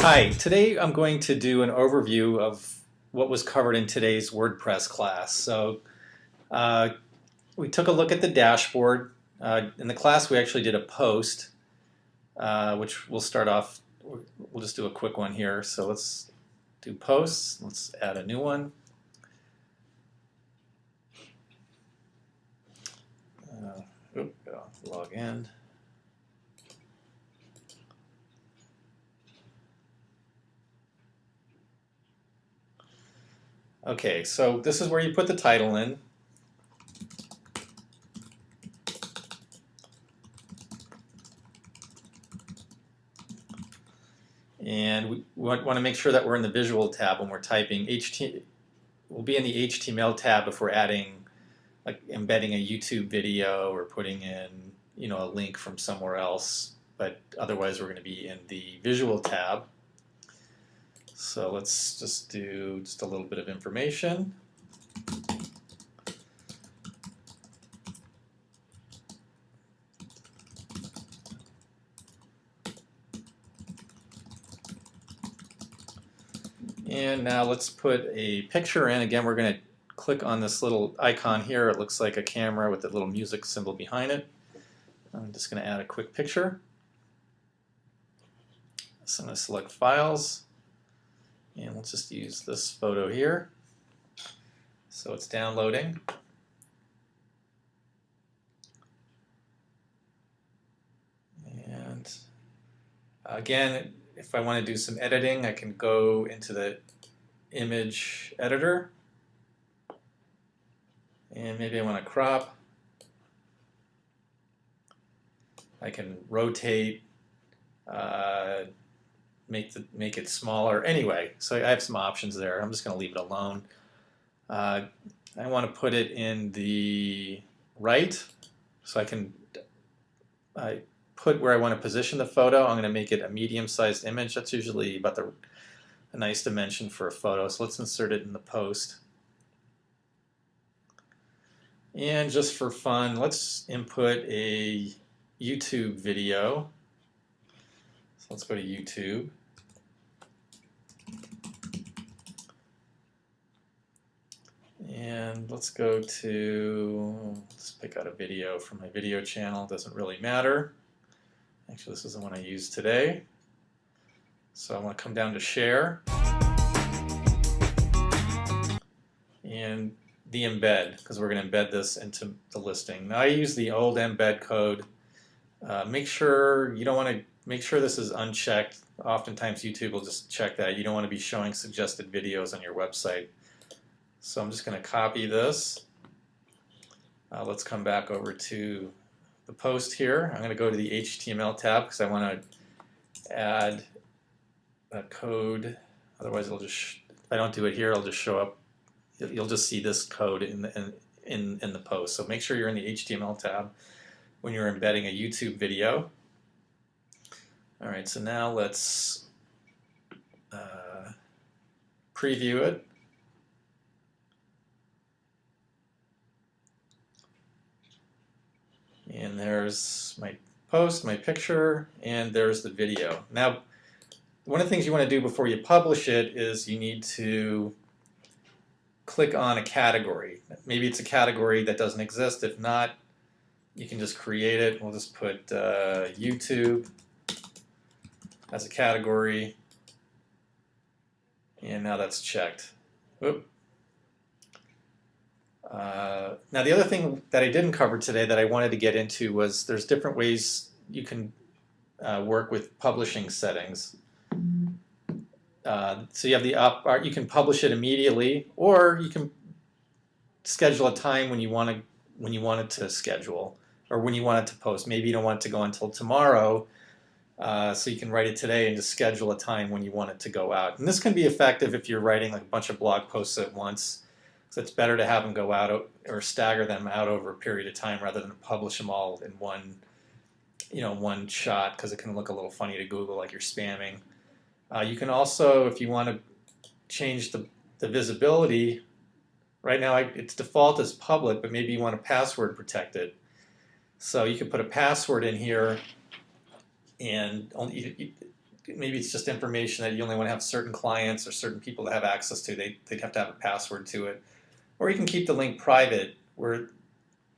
Hi, today I'm going to do an overview of what was covered in today's WordPress class. So we took a look at the dashboard. In the class we actually did a post, which we'll start off, we'll just do a quick one here. So let's do posts, let's add a new one. Log in. Okay, so this is where you put the title in. And we want to make sure that we're in the visual tab when we're typing. We'll be in the HTML tab if we're adding, like embedding a YouTube video or putting in, a link from somewhere else. But otherwise, we're going to be in the visual tab. So let's just do just a little bit of information. And now let's put a picture in. Again, we're going to click on this little icon here. It looks like a camera with a little music symbol behind it. I'm just going to add a quick picture. So I'm going to select Files. And let's just use this photo here. So it's downloading. And again, if I want to do some editing, I can go into the image editor. And maybe I want to crop. I can rotate, make it smaller. Anyway, so I have some options there. I'm just going to leave it alone. I want to put it in the right, so I can put where I want to position the photo. I'm going to make it a medium-sized image. That's usually about a nice dimension for a photo. So let's insert it in the post. And just for fun, let's input a YouTube video. So let's go to YouTube. And let's go to, let's pick out a video from my video channel. Doesn't really matter. Actually, this is the one I used today. So I want to come down to share. And the embed, because we're going to embed this into the listing. Now I use the old embed code. Make sure this is unchecked. Oftentimes YouTube will just check that. You don't want to be showing suggested videos on your website. So I'm just going to copy this. Let's come back over to the post here. I'm going to go to the HTML tab because I want to add a code. Otherwise, if I don't do it here, it'll just show up. You'll just see this code in the post. So make sure you're in the HTML tab when you're embedding a YouTube video. All right, so now let's preview it. And there's my post, my picture, and there's the video. Now, one of the things you want to do before you publish it is you need to click on a category. Maybe it's a category that doesn't exist. If not, you can just create it. We'll just put YouTube as a category. And now that's checked. Whoop. Now the other thing that I didn't cover today that I wanted to get into was there's different ways you can work with publishing settings. So you have the you can publish it immediately, or you can schedule a time when you want it to schedule, or when you want it to post. Maybe you don't want it to go until tomorrow, so you can write it today and just schedule a time when you want it to go out. And this can be effective if you're writing like a bunch of blog posts at once. So it's better to have them go out or stagger them out over a period of time rather than publish them all in one shot, because it can look a little funny to Google, like you're spamming. You can also, if you want to change the visibility, right now its default is public, but maybe you want to password protect it. So you can put a password in here, and maybe it's just information that you only want to have certain clients or certain people to have access to. They'd have to have a password to it. Or you can keep the link private, where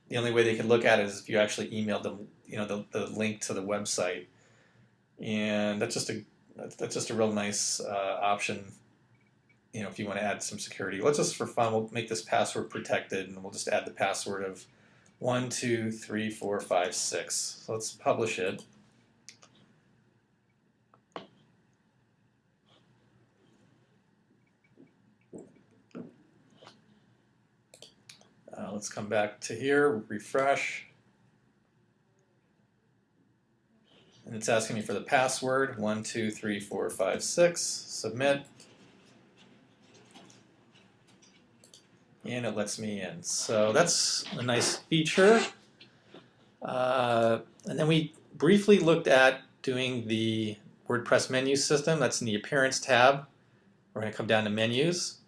the only way they can look at it is if you actually emailed them, the link to the website. And that's just a real nice option. If you want to add some security. Let's just, for fun, we'll make this password protected, and we'll just add the password of 1, 2, 3, 4, 5, 6. So let's publish it. Let's come back to here, refresh. And it's asking me for the password, 1, 2, 3, 4, 5, 6. Submit. And it lets me in. So that's a nice feature. And then we briefly looked at doing the WordPress menu system. That's in the Appearance tab. We're going to come down to Menus.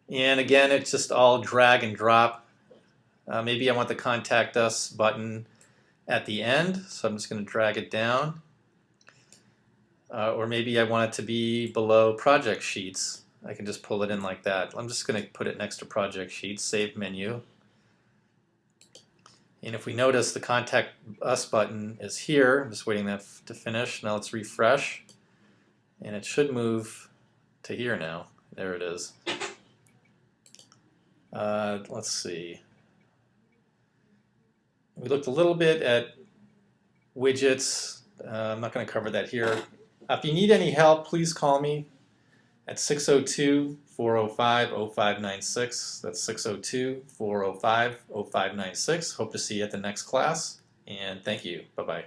And again, it's just all drag and drop. Maybe I want the Contact Us button at the end, so I'm just going to drag it down. Or maybe I want it to be below Project Sheets. I can just pull it in like that. I'm just going to put it next to Project Sheets, Save Menu. And if we notice, the Contact Us button is here. I'm just waiting that to finish. Now let's refresh. And it should move to here now. There it is. Let's see. We looked a little bit at widgets. I'm not going to cover that here. If you need any help, please call me at 602-405-0596. That's 602-405-0596. Hope to see you at the next class, and thank you. Bye-bye.